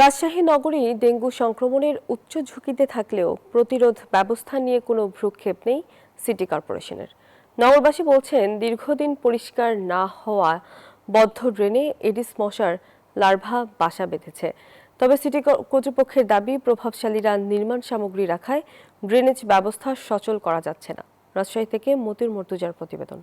রাজশাহী নগরী ডেঙ্গু সংক্রমণের উচ্চ ঝুঁকিতে থাকলেও প্রতিরোধ ব্যবস্থা নিয়ে কোনো ভ্রুক্ষেপ নেই সিটি কর্পোরেশনের। নগরবাসী বলছেন, দীর্ঘদিন পরিষ্কার না হওয়া বদ্ধ ড্রেনে এডিস মশার লার্ভা বাসা বেঁধেছে। তবে সিটি কর্তৃপক্ষের দাবি, প্রভাবশালীরা নির্মাণ সামগ্রী রাখায় ড্রেনেজ ব্যবস্থা সচল করা যাচ্ছে না। রাজশাহী থেকে মতিউর মর্তুজার প্রতিবেদন।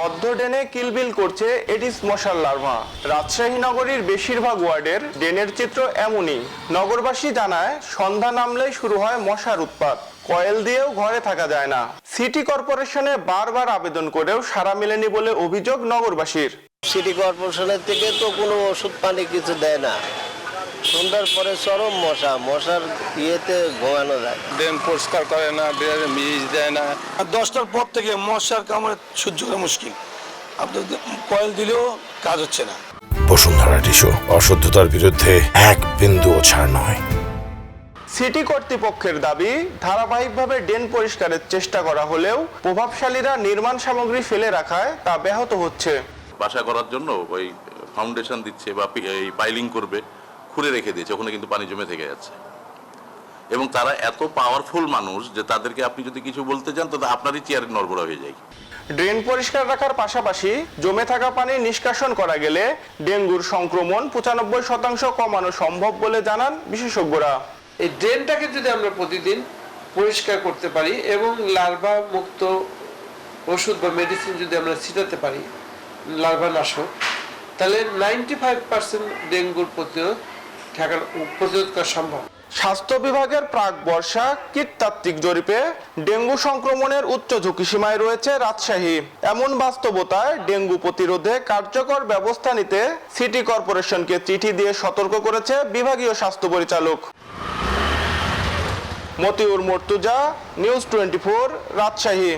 বদ্ধ ড্রেনে কিলবিল করছে এডিস মশার লার্ভা। রাজশাহী নগরীর বেশিরভাগ ওয়ার্ডের ড্রেনের চিত্র এমনই। নগরবাসী জানায়, সন্ধ্যা নামলেই শুরু হয় মশার উৎপাত। কয়েল দিয়েও ঘরে থাকা যায় না। সিটি কর্পোরেশনে বারবার আবেদন করেও সাড়া মেলেনি বলে অভিযোগ নগরবাসীর। সিটি কর্পোরেশনের থেকে তো কোনো ওষুধ পানি কিছু দেয় না। সন্ধ্যার পরে চরম মশার ইয়েতে ঘুমানো যায়। ড্রেন পরিষ্কার করে না, ড্রেনে মিজ দেয় না। 10টার পর থেকে মশার কামড়ে সহ্য করা মুশকিল। আপনার কয়েল দিলেও কাজ হচ্ছে না। বসুন্ধরা টিস্যু, অশুদ্ধতার বিরুদ্ধে এক বিন্দুও ছাড় নয়। সিটি কর্তৃপক্ষের দাবি, ধারাবাহিকভাবে ড্রেন পরিষ্কারের চেষ্টা করা হলেও প্রভাবশালীরা নির্মাণ সামগ্রী ফেলে রাখায় তা ব্যাহত হচ্ছে। বাসা করার জন্য ওই ফাউন্ডেশন দিচ্ছে বা এই পাইলিং করবে, খুঁড়ে রেখে দিয়েছে, ওখানে কিন্তু পানি জমে থেকে যাচ্ছে। এবং তারা এত পাওয়ারফুল মানুষ যে তাদেরকে আপনি যদি কিছু বলতে যান তো আপনারই চেয়ারে নড়বড়া হয়ে যায়। ড্রেন পরিষ্কার রাখার পাশাপাশি জমে থাকা পানি নিষ্কাশন করা গেলে ডেঙ্গুর সংক্রমণ 95% কমানো সম্ভব বলে জানান বিশেষজ্ঞরা। এই ড্রেনটাকে যদি আমরা প্রতিদিন পরিষ্কার করতে পারি এবং লার্ভা মুক্ত ওষুধ বা মেডিসিন যদি আমরা ছিটাতে পারি, লার্ভা নাশক, তাহলে 95% ডেঙ্গুর প্রতিরোধ করা সম্ভব। স্বাস্থ্য বিভাগের প্রাক বর্ষা কীটতাত্ত্বিক জরিপে ডেঙ্গু সংক্রমণের উচ্চ ঝুঁকি সীমায় রয়েছে রাজশাহী। এমন বাস্তবতায় ডেঙ্গু প্রতিরোধে কার্যকর ব্যবস্থা নিতে সিটি কর্পোরেশনকে চিঠি দিয়ে সতর্ক করেছে বিভাগীয় স্বাস্থ্য পরিচালক। মতিউর মর্তুজা, নিউজ 24, রাজশাহী।